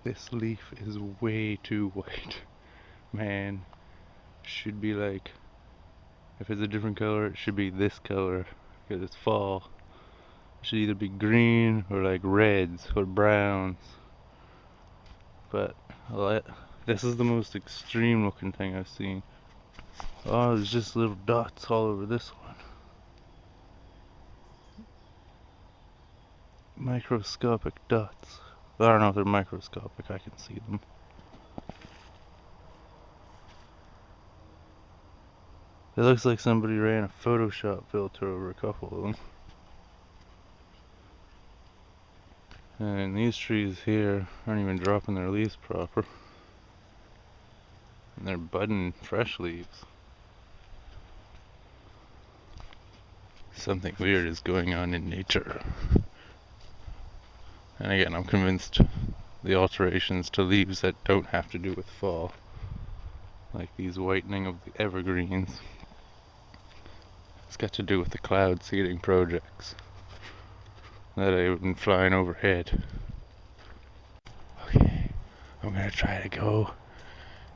This leaf is way too white. Man, should be like, if it's a different color, it should be this color. Because it's fall. It should either be green or like reds or browns. But this is the most extreme looking thing I've seen. Oh, there's just little dots all over this one. Microscopic dots. I don't know if they're microscopic, I can see them. It looks like somebody ran a Photoshop filter over a couple of them. And these trees here aren't even dropping their leaves proper. And they're budding fresh leaves. Something weird is going on in nature. And again, I'm convinced the alterations to leaves that don't have to do with fall, like these whitening of the evergreens, it's got to do with the cloud seeding projects that have been flying overhead. Okay, I'm gonna try to go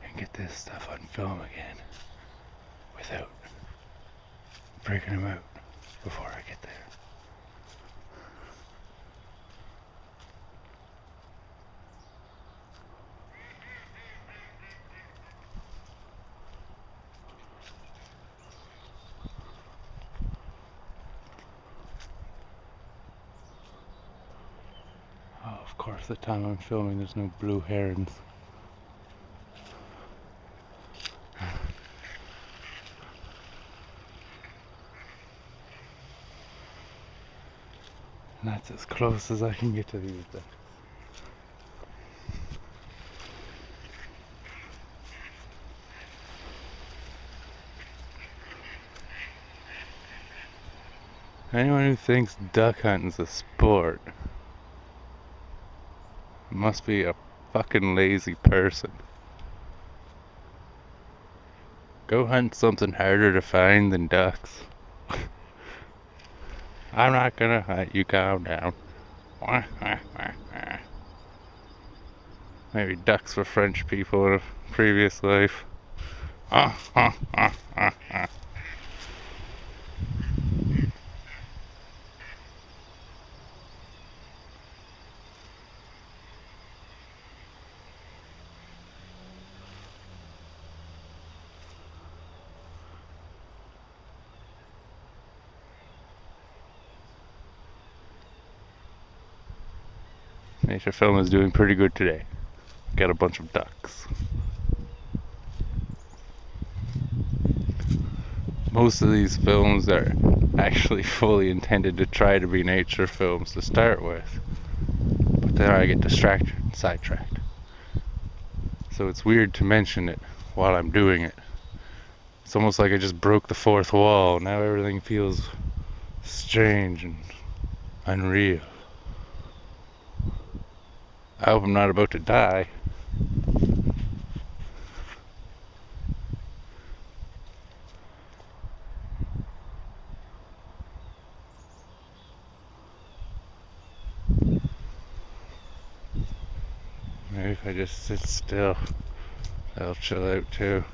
and get this stuff on film again without breaking them out before I get there. Oh, of course, the time I'm filming there's no blue herons. And that's as close as I can get to these things. Anyone who thinks duck hunting's a sport must be a fucking lazy person. Go hunt something harder to find than ducks. I'm not gonna hunt you, calm down. Maybe ducks were French people in a previous life. Nature film is doing pretty good today. Got a bunch of ducks. Most of these films are actually fully intended to try to be nature films to start with, but then I get distracted and sidetracked. So it's weird to mention it while I'm doing it. It's almost like I just broke the fourth wall. Now everything feels strange and unreal. I hope I'm not about to die. Maybe if I just sit still, that'll chill out too.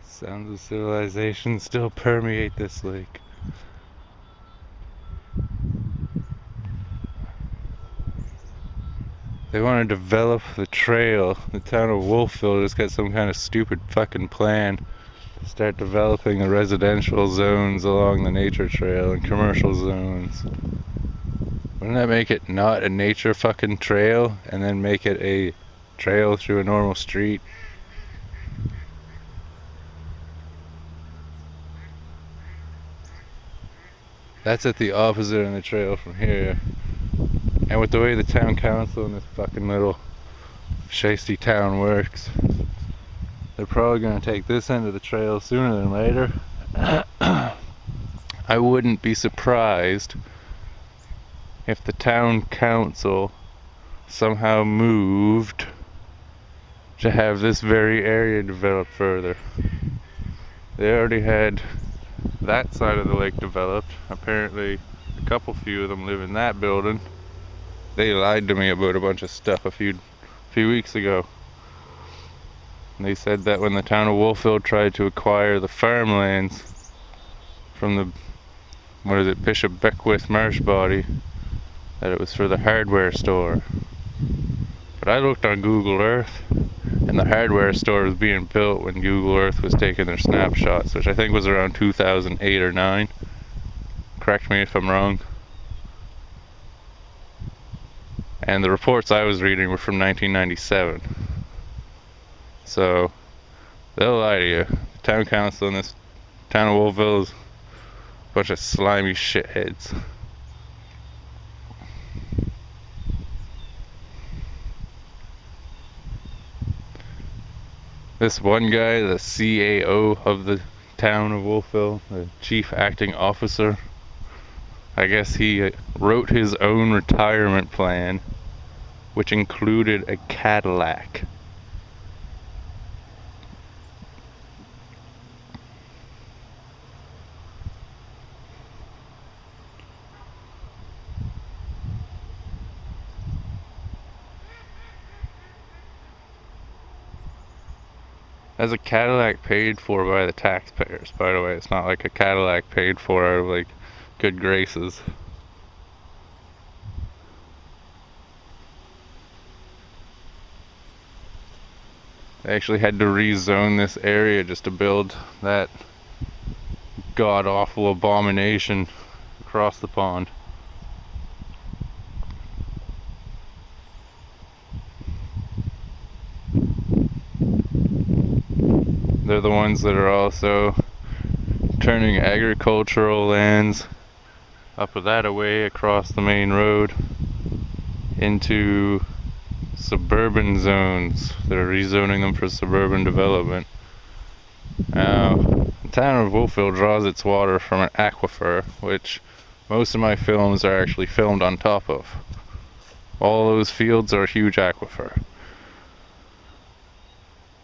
Sounds of civilization still permeate this lake. They want to develop the trail. The town of Wolfville just got some kind of stupid fucking plan to start developing the residential zones along the nature trail and commercial zones. Wouldn't that make it not a nature fucking trail and then make it a trail through a normal street? That's at the opposite end of the trail from here. And with the way the town council in this fucking little shiesty town works, they're probably going to take this end of the trail sooner than later I wouldn't be surprised if the town council somehow moved to have this very area developed further. They already had that side of the lake developed. Apparently a few of them live in that building. They lied to me about a bunch of stuff a few weeks ago. They said that when the town of Wolfville tried to acquire the farmlands from the Bishop Beckwith Marsh body, that it was for the hardware store. But I looked on Google Earth, and the hardware store was being built when Google Earth was taking their snapshots, which I think was around 2008 or 9. Correct me if I'm wrong. And the reports I was reading were from 1997. So, they'll lie to you. The town council in this town of Wolfville is a bunch of slimy shitheads. This one guy, the CAO of the town of Wolfville, the chief acting officer, I guess he wrote his own retirement plan, which included a Cadillac. As a Cadillac paid for by the taxpayers, by the way. It's not like a Cadillac paid for out of like good graces. They actually had to rezone this area just to build that god-awful abomination across the pond. They're the ones that are also turning agricultural lands up that away across the main road into suburban zones. They're rezoning them for suburban development. Now, the town of Wolfville draws its water from an aquifer, which most of my films are actually filmed on top of. All those fields are a huge aquifer.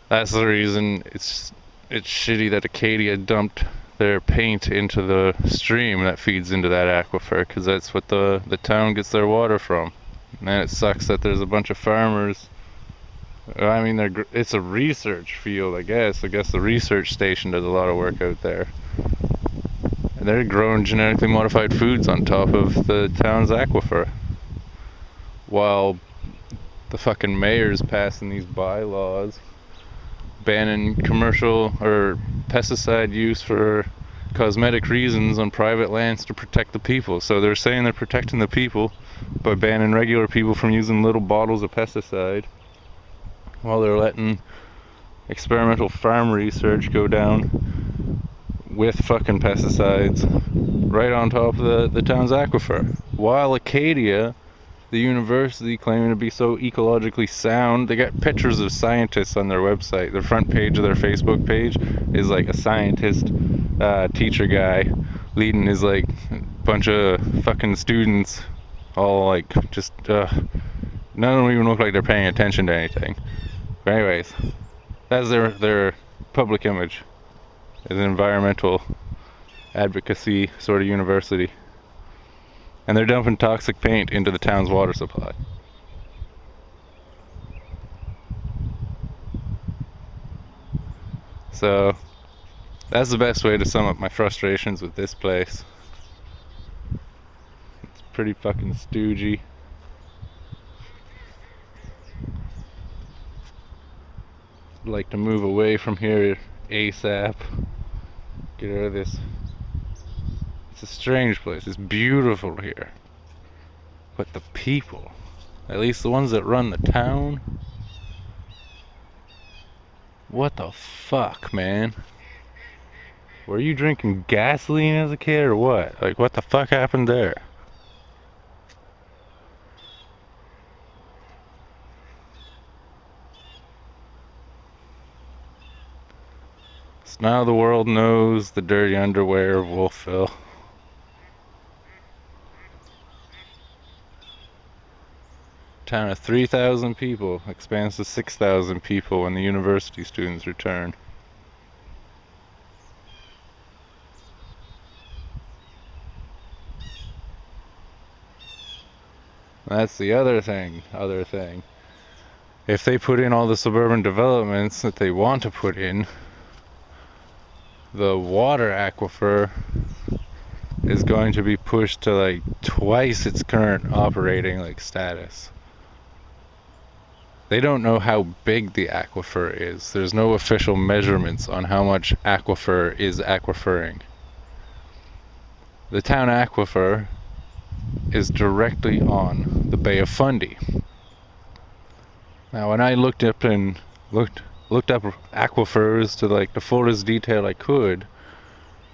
That's the reason it's shitty that Acadia dumped their paint into the stream that feeds into that aquifer, because that's what the town gets their water from. And it sucks that there's a bunch of farmers. I mean, it's a research field, I guess. I guess the research station does a lot of work out there. And they're growing genetically modified foods on top of the town's aquifer, while the fucking mayor's passing these bylaws banning commercial or pesticide use for cosmetic reasons on private lands to protect the people. So they're saying they're protecting the people by banning regular people from using little bottles of pesticide, while they're letting experimental farm research go down with fucking pesticides right on top of the town's aquifer. While Acadia, the university, claiming to be so ecologically sound, they got pictures of scientists on their website. The front page of their Facebook page is like a scientist teacher guy leading his like bunch of fucking students, all like just none of them even look like they're paying attention to anything. But anyways, that's their public image as an environmental advocacy sort of university. And they're dumping toxic paint into the town's water supply. So that's the best way to sum up my frustrations with this place. It's pretty fucking stoogey. I'd like to move away from here ASAP. Get out of this. It's a strange place. It's beautiful here. But the people, at least the ones that run the town, what the fuck, man? Were you drinking gasoline as a kid or what? Like, what the fuck happened there? So now the world knows the dirty underwear of Wolfville. Town of 3,000 people expands to 6,000 people when the university students return. That's the other thing. If they put in all the suburban developments that they want to put in, the water aquifer is going to be pushed to like twice its current operating like status. They don't know how big the aquifer is. There's no official measurements on how much aquifer is aquifering. The town aquifer is directly on the Bay of Fundy. Now when I looked up aquifers to like the fullest detail I could,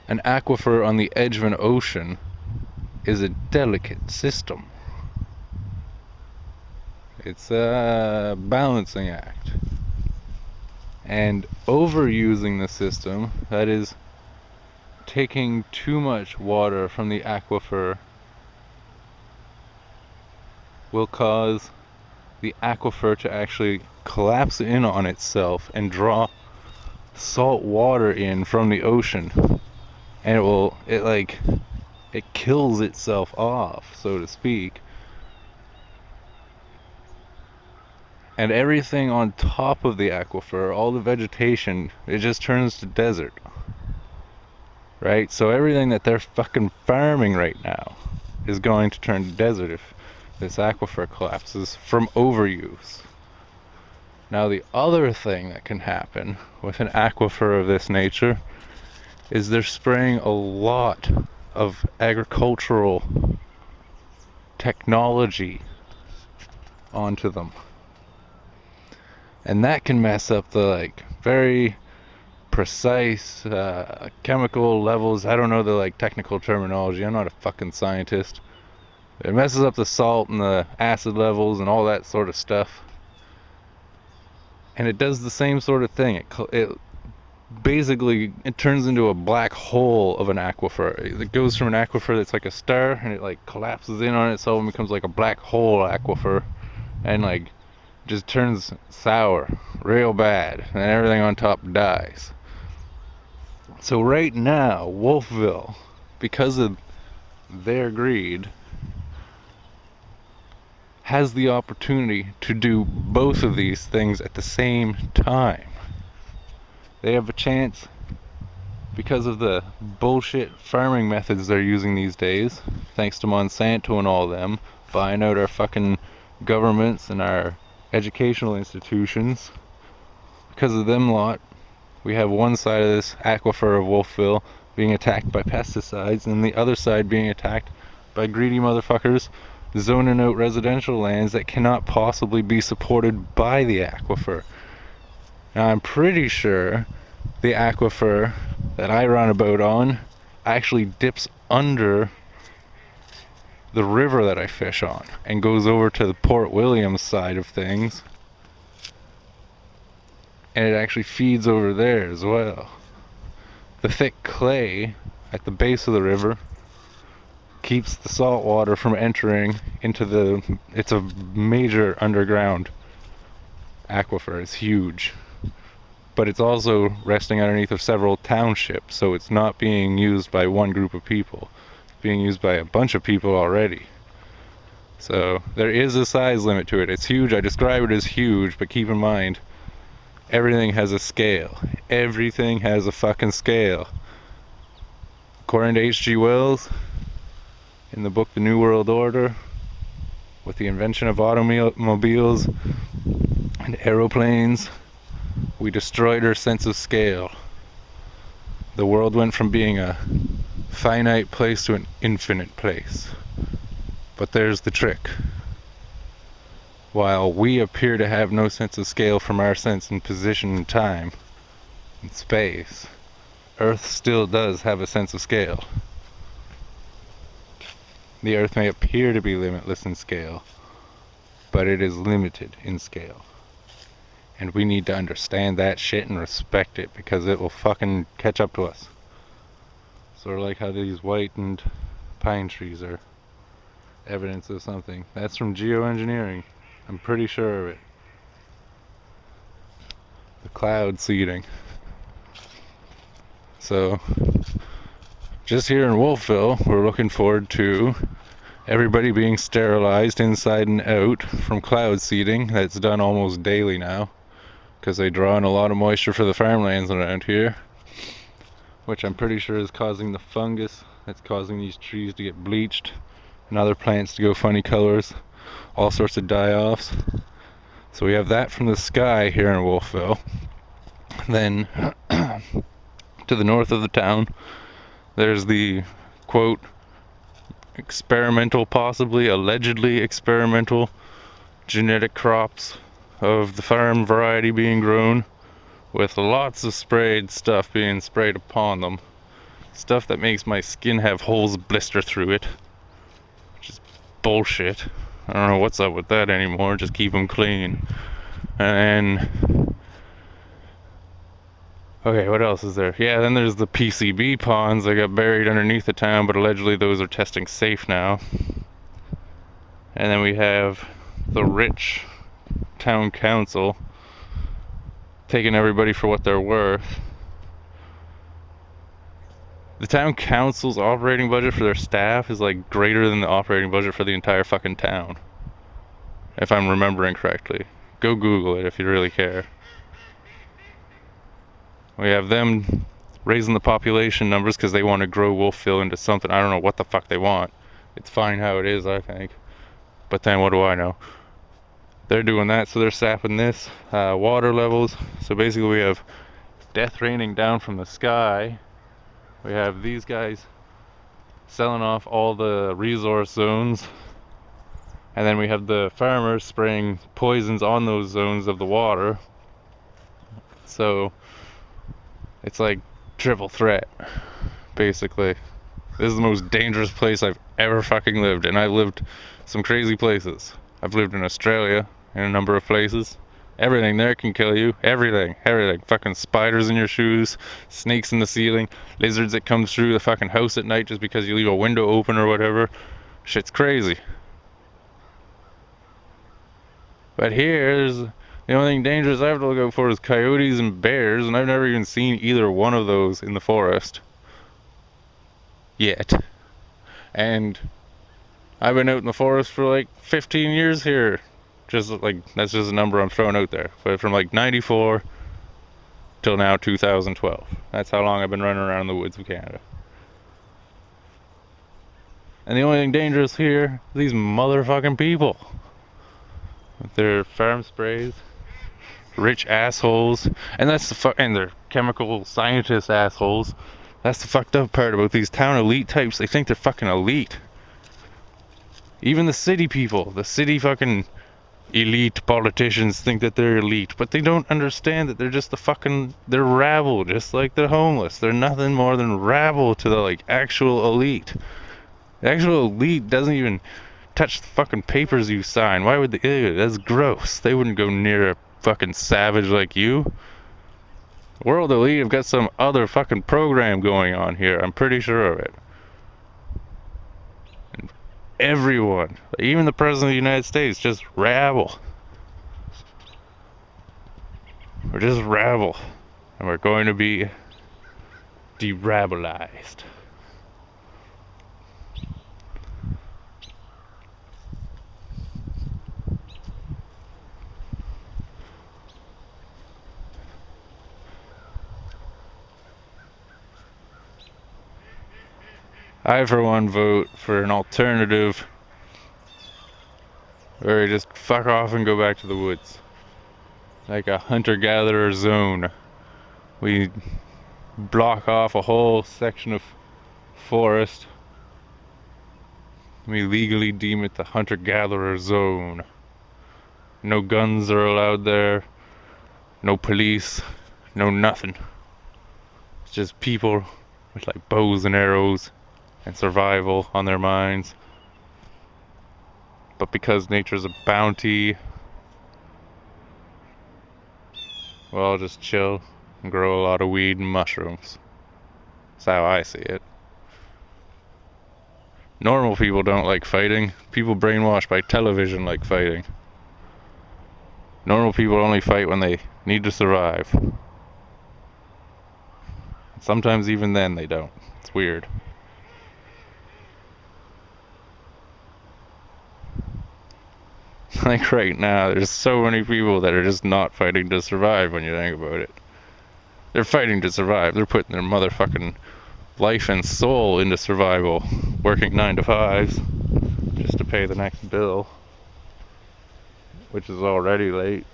an aquifer on the edge of an ocean is a delicate system. It's a balancing act. And overusing the system, that is taking too much water from the aquifer, will cause the aquifer to actually collapse in on itself and draw salt water in from the ocean. And it kills itself off, so to speak. And everything on top of the aquifer, all the vegetation, it just turns to desert. Right? So everything that they're fucking farming right now is going to turn to desert if this aquifer collapses from overuse. Now the other thing that can happen with an aquifer of this nature is they're spraying a lot of agricultural technology onto them. And that can mess up the like very precise chemical levels. I don't know the like technical terminology. I'm not a fucking scientist. It messes up the salt and the acid levels and all that sort of stuff. And it does the same sort of thing. It basically turns into a black hole of an aquifer. It goes from an aquifer that's like a star and it like collapses in on itself and becomes like a black hole aquifer, and like just turns sour real bad, and everything on top dies. So right now, Wolfville, because of their greed, has the opportunity to do both of these things at the same time. They have a chance, because of the bullshit farming methods they're using these days, thanks to Monsanto and all them, buying out our fucking governments and our educational institutions. Because of them lot, we have one side of this aquifer of Wolfville being attacked by pesticides, and the other side being attacked by greedy motherfuckers zoning out residential lands that cannot possibly be supported by the aquifer. Now I'm pretty sure the aquifer that I run a boat on actually dips under the river that I fish on and goes over to the Port William side of things, and it actually feeds over there as well. The thick clay at the base of the river keeps the salt water from entering into it's a major underground aquifer. It's huge, but it's also resting underneath of several townships, so it's not being used by one group of people. It's being used by a bunch of people already. So there is a size limit to it. It's huge. I describe it as huge, but keep in mind, everything has a scale. Everything has a fucking scale. According to H.G. Wells, in the book The New World Order, with the invention of automobiles and aeroplanes, we destroyed our sense of scale. The world went from being a finite place to an infinite place. But there's the trick. While we appear to have no sense of scale from our sense in position and time and space, Earth still does have a sense of scale. The Earth may appear to be limitless in scale, but it is limited in scale. And we need to understand that shit and respect it, because it will fucking catch up to us. Sort of like how these whitened pine trees are evidence of something. That's from geoengineering. I'm pretty sure of it. The cloud seeding. So, just here in Wolfville, we're looking forward to everybody being sterilized inside and out from cloud seeding. That's done almost daily now, because they draw in a lot of moisture for the farmlands around here, which I'm pretty sure is causing the fungus that's causing these trees to get bleached and other plants to go funny colors, all sorts of die-offs. So we have that from the sky here in Wolfville. Then to the north of the town, there's the quote experimental, possibly allegedly experimental genetic crops of the farm variety being grown, with lots of sprayed stuff being sprayed upon them. Stuff that makes my skin have holes blister through it, which is bullshit. I don't know what's up with that anymore. Just keep them clean. And okay, what else is there? Yeah, then there's the PCB ponds that got buried underneath the town, but allegedly those are testing safe now. And then we have the rich town council taking everybody for what they're worth. The town council's operating budget for their staff is like greater than the operating budget for the entire fucking town, if I'm remembering correctly. Go Google it if you really care. We have them raising the population numbers because they want to grow Wolfville into something. I don't know what the fuck they want. It's fine how it is, I think. But then what do I know? They're doing that, so they're sapping this. Water levels. So basically we have death raining down from the sky. We have these guys selling off all the resource zones. And then we have the farmers spraying poisons on those zones of the water. So it's like triple threat, basically. This is the most dangerous place I've ever fucking lived, and I've lived some crazy places. I've lived in Australia in a number of places. Everything there can kill you. Everything. Fucking spiders in your shoes, snakes in the ceiling, lizards that come through the fucking house at night just because you leave a window open or whatever. Shit's crazy. But here's the only thing dangerous I have to look out for is coyotes and bears, and I've never even seen either one of those in the forest yet. And I've been out in the forest for like 15 years here. Just like, that's just a number I'm throwing out there. But from like 94 till now 2012. That's how long I've been running around in the woods of Canada. And the only thing dangerous here is these motherfucking people. With their farm sprays. Rich assholes. And that's the and they're chemical scientist assholes. That's the fucked up part about these town elite types. They think they're fucking elite. Even the city people, the city fucking elite politicians think that they're elite, but they don't understand that they're just they're rabble, just like the homeless. They're nothing more than rabble to the like actual elite. The actual elite doesn't even touch the fucking papers you sign. Why would they? Ew, that's gross. They wouldn't go near a fucking savage like you. World elite have got some other fucking program going on here. I'm pretty sure of it. Everyone, even the President of the United States, just rabble. We're just rabble. And we're going to be de-rabblized. I, for one, vote for an alternative where we just fuck off and go back to the woods. Like a hunter-gatherer zone. We block off a whole section of forest. We legally deem it the hunter-gatherer zone. No guns are allowed there. No police. No nothing. It's just people with like bows and arrows and survival on their minds. But because nature's a bounty, We'll all just chill and grow a lot of weed and mushrooms. That's how I see it. Normal people don't like fighting. People brainwashed by television like fighting. Normal people only fight when they need to survive. Sometimes even then they don't. It's weird. Like right now, there's so many people that are just not fighting to survive when you think about it. They're fighting to survive. They're putting their motherfucking life and soul into survival, working 9 to 5s just to pay the next bill, which is already late.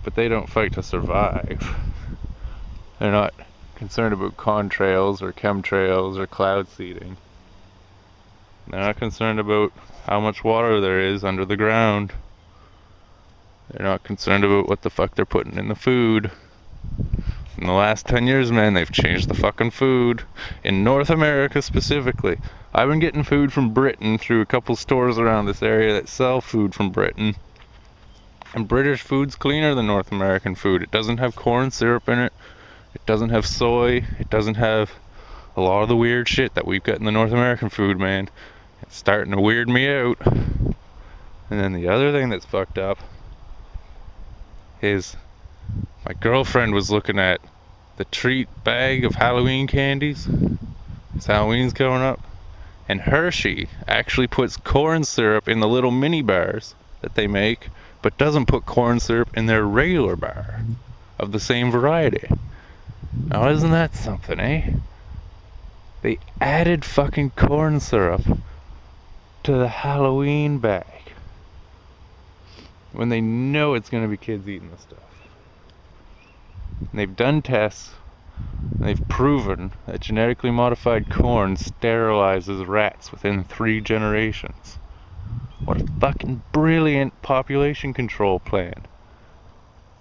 But they don't fight to survive. They're not concerned about contrails or chemtrails or cloud seeding. They're not concerned about how much water there is under the ground. They're not concerned about what the fuck they're putting in the food. In the last 10 years, man, they've changed the fucking food. In North America specifically. I've been getting food from Britain through a couple stores around this area that sell food from Britain. And British food's cleaner than North American food. It doesn't have corn syrup in it. It doesn't have soy. It doesn't have a lot of the weird shit that we've got in the North American food, man. It's starting to weird me out. And then the other thing that's fucked up is my girlfriend was looking at the treat bag of Halloween candies. It's Halloween's coming up. And Hershey actually puts corn syrup in the little mini bars that they make, but doesn't put corn syrup in their regular bar of the same variety. Now isn't that something, eh? They added fucking corn syrup to the Halloween bag when they know it's gonna be kids eating the stuff. And they've done tests, and they've proven that genetically modified corn sterilizes rats within 3 generations. What a fucking brilliant population control plan.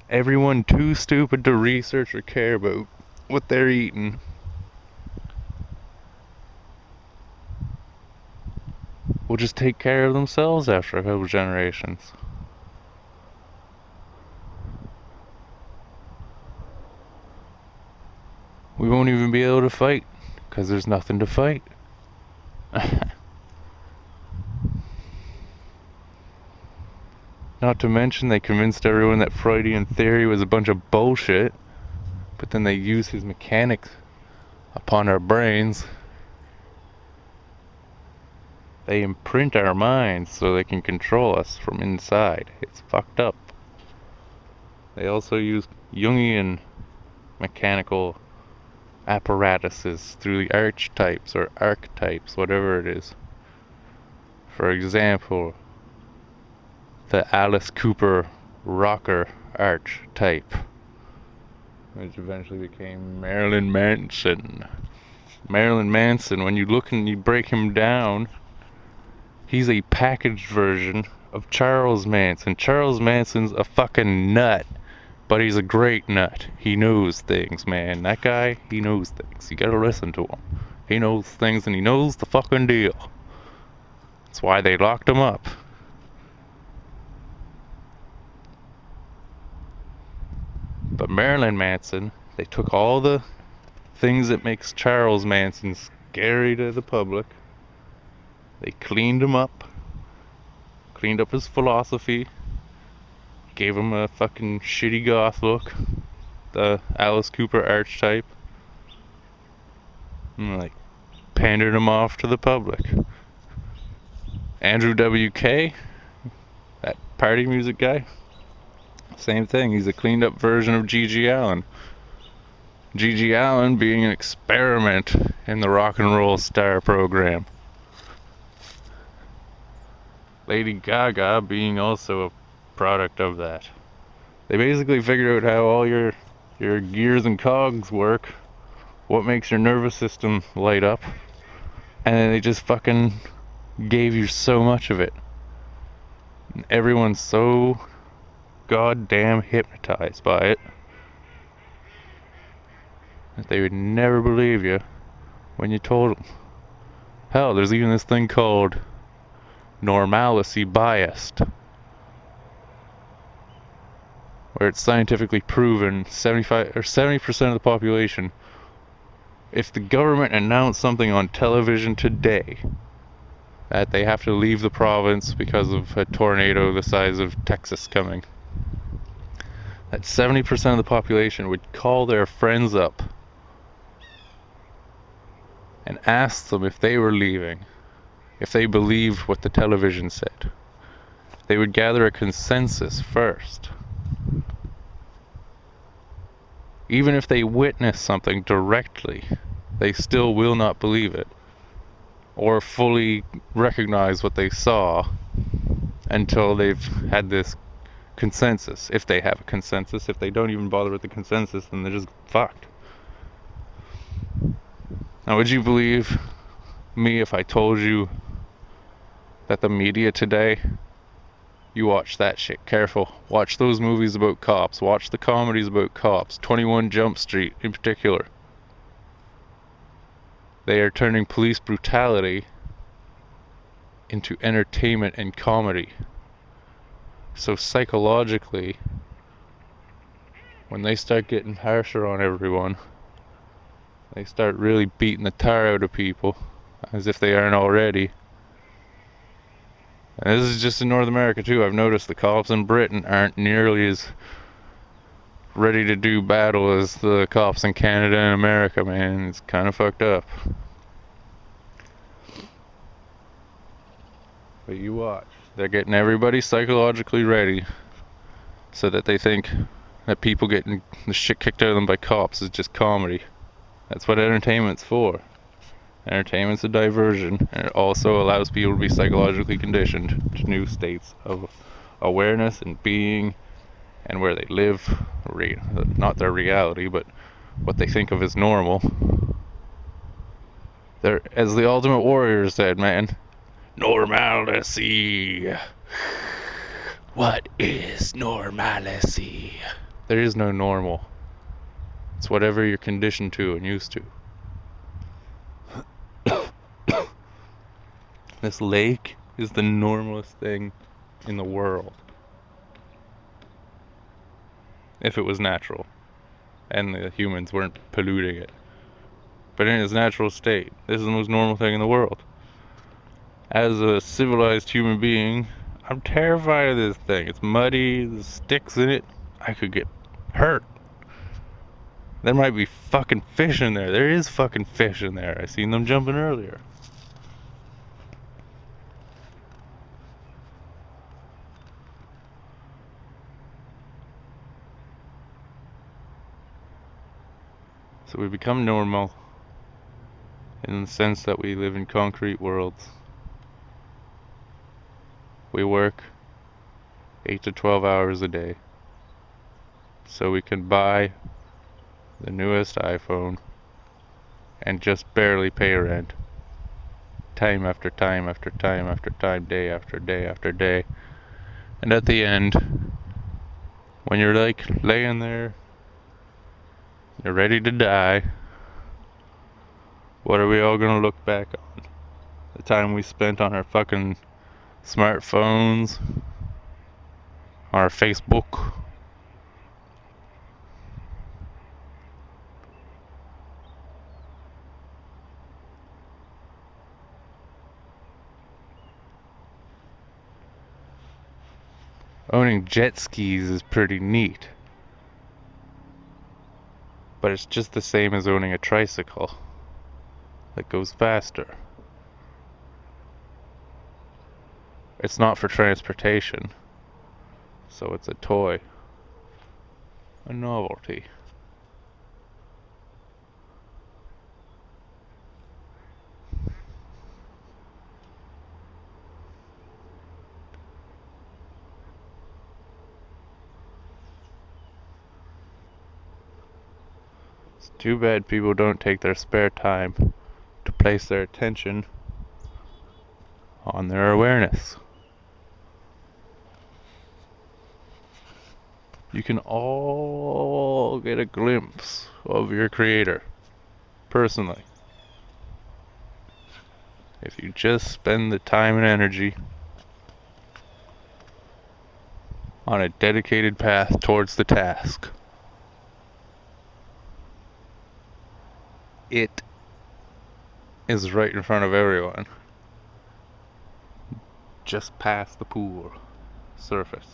Everyone too stupid to research or care about what they're eating will just take care of themselves after a couple generations. We won't even be able to fight, because there's nothing to fight. Not to mention they convinced everyone that Freudian theory was a bunch of bullshit, but then they use his mechanics upon our brains. They imprint our minds so they can control us from inside. It's fucked up. They also use Jungian mechanical apparatuses through the archetypes or archetypes, whatever it is. For example, the Alice Cooper rocker archetype, which eventually became Marilyn Manson. Marilyn Manson, when you look and you break him down, he's a packaged version of Charles Manson. Charles Manson's a fucking nut, but he's a great nut. He knows things, man. That guy, he knows things. You gotta listen to him. He knows things and he knows the fucking deal. That's why they locked him up. But Marilyn Manson, they took all the things that makes Charles Manson scary to the public. They cleaned him up. Cleaned up his philosophy. Gave him a fucking shitty goth look. The Alice Cooper archetype. And like pandered him off to the public. Andrew WK, that party music guy, same thing. He's a cleaned up version of G.G. Allin. G.G. Allin being an experiment in the rock and roll star program. Lady Gaga being also a product of that. They basically figured out how all your gears and cogs work, what makes your nervous system light up, and then they just fucking gave you so much of it. And everyone's so goddamn hypnotized by it that they would never believe you when you told them. Hell, there's even this thing called normalcy biased, where it's scientifically proven 75 or 70% of the population, if the government announced something on television today that they have to leave the province because of a tornado the size of Texas coming, that 70% of the population would call their friends up and ask them if they were leaving, if they believed what the television said. They would gather a consensus first. Even if they witness something directly, they still will not believe it or fully recognize what they saw until they've had this consensus. If they have a consensus. If they don't even bother with the consensus, then they're just fucked. Now, would you believe me if I told you that the media today, you watch that shit careful. Watch those movies about cops. Watch the comedies about cops. 21 Jump Street in particular. They are turning police brutality into entertainment and comedy. So psychologically, when they start getting harsher on everyone, they start really beating the tar out of people, as if they aren't already. And this is just in North America too. I've noticed the cops in Britain aren't nearly as ready to do battle as the cops in Canada and America, man. It's kind of fucked up. But you watch. They're getting everybody psychologically ready so that they think that people getting the shit kicked out of them by cops is just comedy. That's what entertainment's for. Entertainment's a diversion, and it also allows people to be psychologically conditioned to new states of awareness and being, and where they live, not their reality, but what they think of as normal. They're, as the Ultimate Warrior said, man, normalcy. What is normalcy? There is no normal. It's whatever you're conditioned to and used to. This lake is the normalest thing in the world. If it was natural and the humans weren't polluting it. But in its natural state, this is the most normal thing in the world. As a civilized human being, I'm terrified of this thing. It's muddy, there's sticks in it. I could get hurt. There might be fucking fish in there. There is fucking fish in there. I seen them jumping earlier. So we become normal in the sense that we live in concrete worlds. We work 8 to 12 hours a day so we can buy the newest iPhone and just barely pay rent. Time after time after time after time, day after day after day. And at the end, when you're like laying there, you're ready to die, what are we all gonna look back on? The time we spent on our fucking smartphones, on our Facebook. Owning jet skis is pretty neat, but it's just the same as owning a tricycle that goes faster. It's not for transportation, so it's a toy, a novelty. It's too bad people don't take their spare time to place their attention on their awareness. You can all get a glimpse of your creator, personally, if you just spend the time and energy on a dedicated path towards the task. It is right in front of everyone. Just past the pool surface.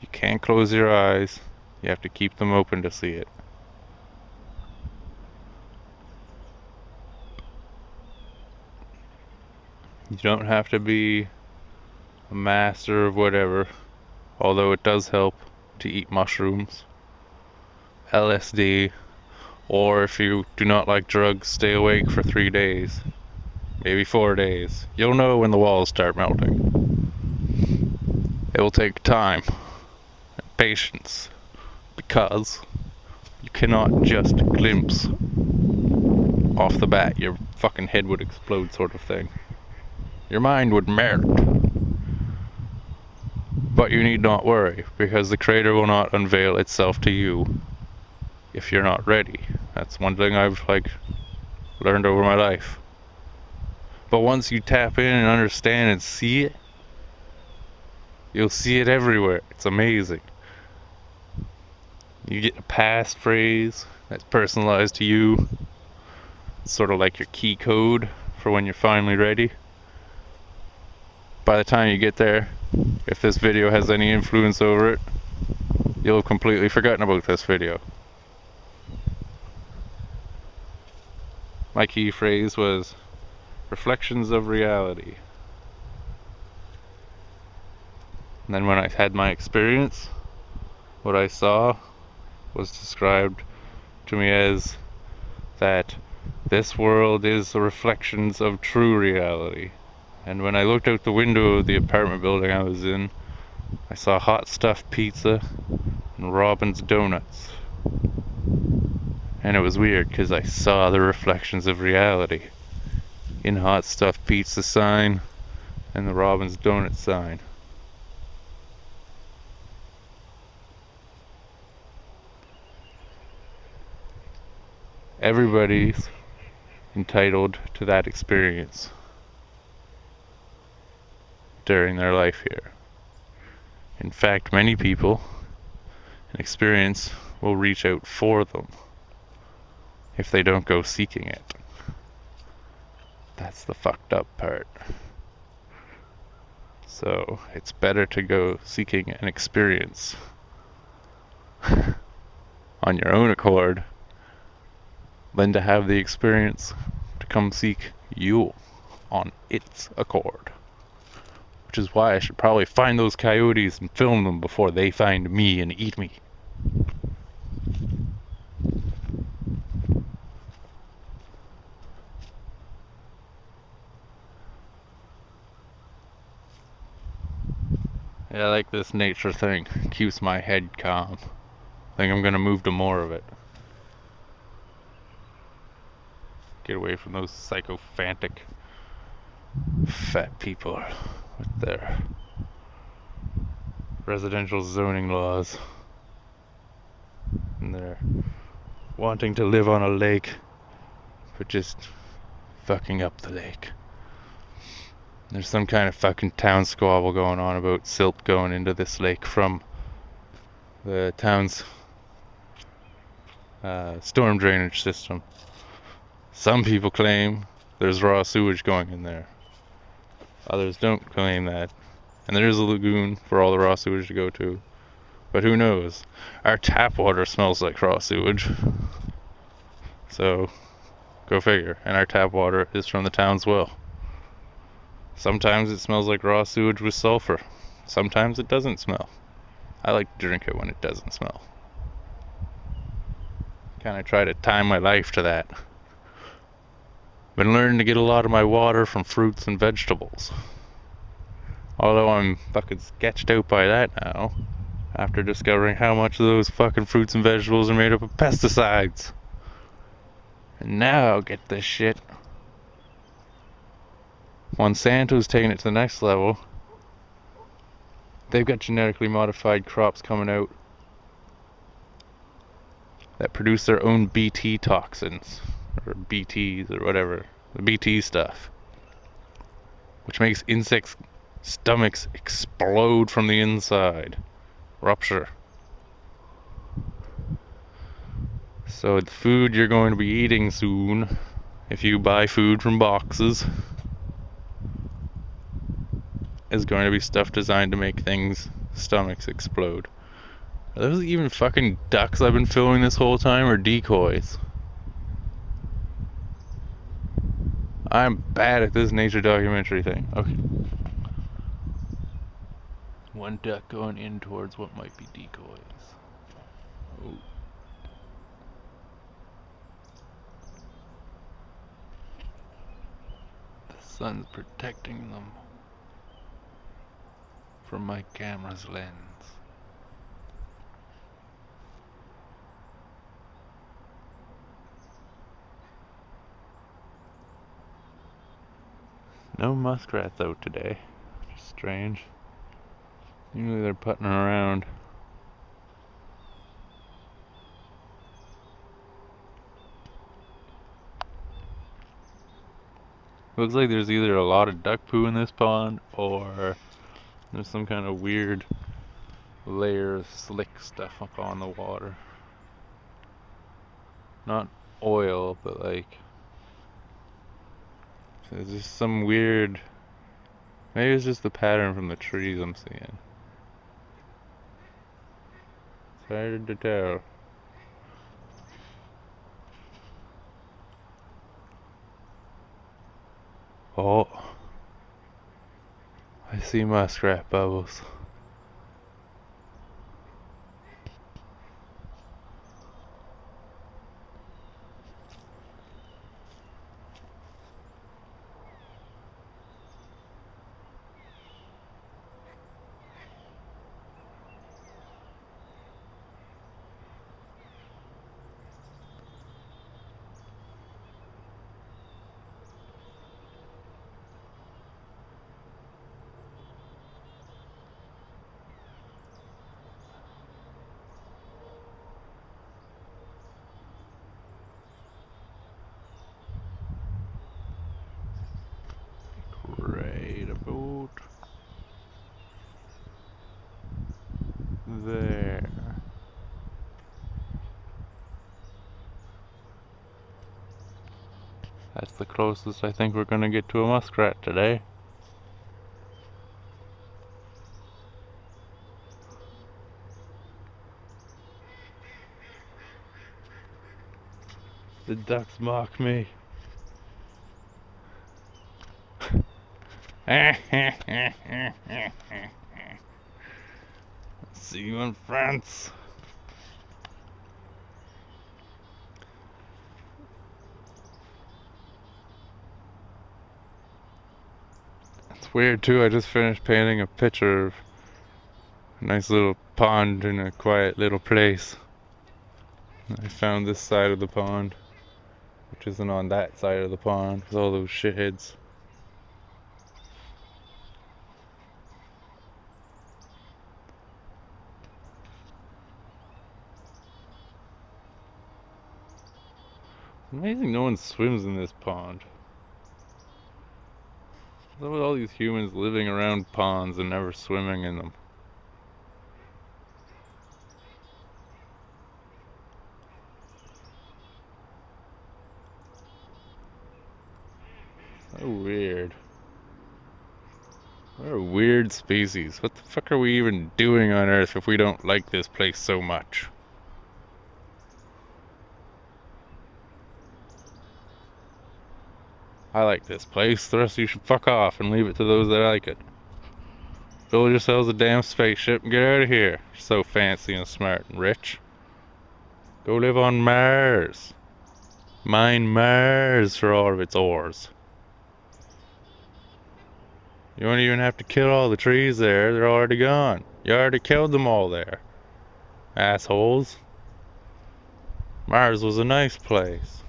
You can't close your eyes. You have to keep them open to see it. You don't have to be a master of whatever, although it does help to eat mushrooms, LSD, or if you do not like drugs, stay awake for 3 days, maybe 4 days. You'll know when the walls start melting. It will take time and patience, because you cannot just glimpse off the bat your fucking head would explode sort of thing. Your mind would melt. But you need not worry, because the crater will not unveil itself to you if you're not ready. That's one thing I've learned over my life. But once you tap in and understand and see it, you'll see it everywhere. It's amazing. You get a passphrase that's personalized to you. It's sort of like your key code for when you're finally ready. By the time you get there, if this video has any influence over it, you'll have completely forgotten about this video. My key phrase was reflections of reality. And then when I had my experience, what I saw was described to me as that this world is the reflections of true reality. And when I looked out the window of the apartment building I was in, I saw hot stuffed pizza and Robin's Donuts. And it was weird because I saw the reflections of reality in hot stuffed pizza sign and the Robin's Donut sign. Everybody's entitled to that experience during their life here. In fact, many people, an experience will reach out for them if they don't go seeking it. That's the fucked up part. So it's better to go seeking an experience on your own accord than to have the experience to come seek you on its accord. Which is why I should probably find those coyotes and film them before they find me and eat me. Yeah, I like this nature thing. Keeps my head calm. I think I'm gonna move to more of it. Get away from those sycophantic fat people with their residential zoning laws and their wanting to live on a lake but just fucking up the lake. There's some kind of fucking town squabble going on about silt going into this lake from the town's storm drainage system. Some people claim there's raw sewage going in there. Others don't claim that. And there is a lagoon for all the raw sewage to go to. But who knows? Our tap water smells like raw sewage. So, go figure. And our tap water is from the town's well. Sometimes it smells like raw sewage with sulfur. Sometimes it doesn't smell. I like to drink it when it doesn't smell. Kind of try to time my life to that. Been learning to get a lot of my water from fruits and vegetables. Although I'm fucking sketched out by that now, after discovering how much of those fucking fruits and vegetables are made up of pesticides. And now, get this shit. Monsanto's taking it to the next level. They've got genetically modified crops coming out that produce their own BT toxins, or BTs, or whatever the BT stuff, which makes insects' stomachs explode from the inside, rupture. So the food you're going to be eating soon, if you buy food from boxes, is going to be stuff designed to make things' stomachs explode. Are those even fucking ducks I've been filming this whole time, or decoys? I'm bad at this nature documentary thing. Okay. One duck going in towards what might be decoys. Oh. The sun's protecting them from my camera's lens. No muskrats out today, which is strange. Usually they're putting around. Looks like there's either a lot of duck poo in this pond, or there's some kind of weird layer of slick stuff up on the water. Not oil, but like, there's just some weird, maybe it's just the pattern from the trees I'm seeing. It's hard to tell. Oh, I see muskrat bubbles. Right about there. That's the closest I think we're gonna get to a muskrat today. The ducks mock me. See you in France. It's weird too, I just finished painting a picture of a nice little pond in a quiet little place. I found this side of the pond, which isn't on that side of the pond with all those shitheads. Amazing no one swims in this pond. What's up with all these humans living around ponds and never swimming in them? So weird. We're a weird species. What the fuck are we even doing on Earth if we don't like this place so much? I like this place. The rest of you should fuck off and leave it to those that like it. Build yourselves a damn spaceship and get out of here. You're so fancy and smart and rich. Go live on Mars. Mine Mars for all of its ores. You don't even have to kill all the trees there. They're already gone. You already killed them all there. Assholes. Mars was a nice place.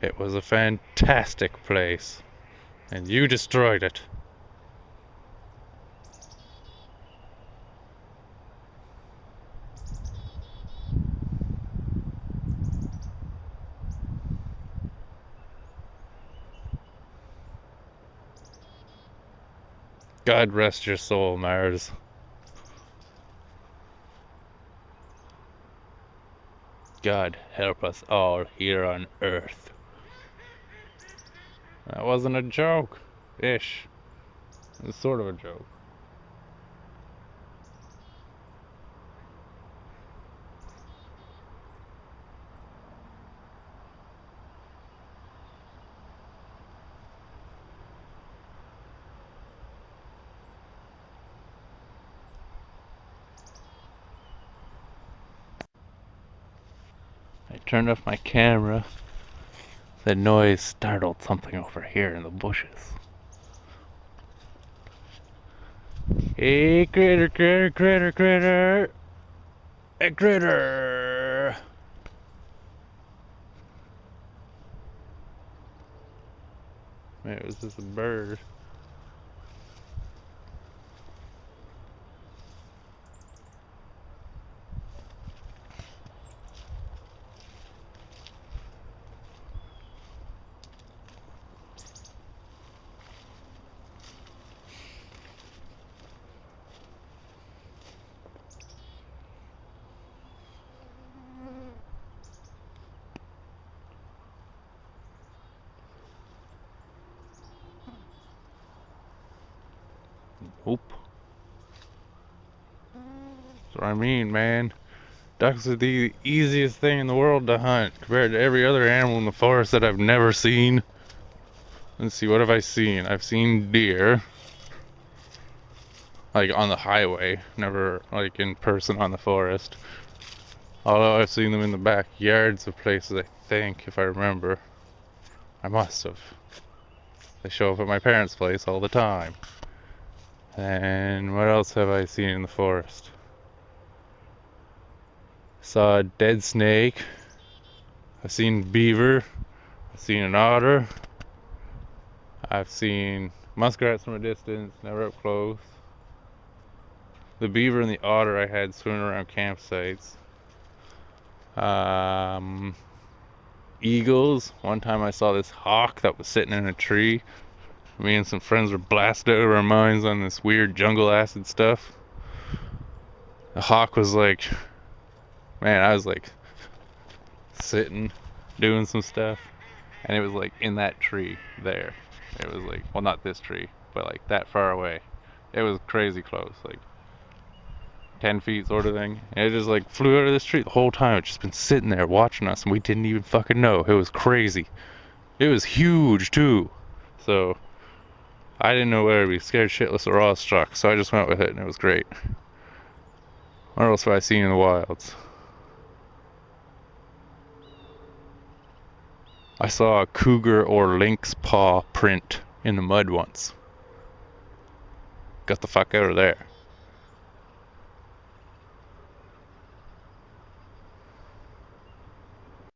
It was a fantastic place. And you destroyed it. God rest your soul, Mars. God help us all here on Earth. That wasn't a joke. Ish. It was sort of a joke. I turned off my camera. The noise startled something over here in the bushes. Hey, critter, critter, critter, critter! A critter! Man, was this a bird? Nope. That's what I mean, man. Ducks are the easiest thing in the world to hunt compared to every other animal in the forest that I've never seen. Let's see, what have I seen? I've seen deer. Like on the highway, never like in person on the forest. Although I've seen them in the backyards of places, I think, if I remember. I must have. They show up at my parents' place all the time. And what else have I seen in the forest? Saw a dead snake. I've seen beaver. I've seen an otter. I've seen muskrats from a distance, never up close. The beaver and the otter I had swimming around campsites. Eagles. One time I saw this hawk that was sitting in a tree. Me and some friends were blasted out of our minds on this weird jungle acid stuff. The hawk was like, man, I was like sitting, doing some stuff, and it was like in that tree there. It was like, well, not this tree, but like that far away. It was crazy close, like 10 feet sort of thing. And it just like flew out of this tree the whole time. It's just been sitting there watching us, and we didn't even fucking know. It was crazy. It was huge too. So I didn't know whether to be scared shitless or awestruck, so I just went with it, and it was great. What else have I seen in the wilds? I saw a cougar or lynx paw print in the mud once. Got the fuck out of there.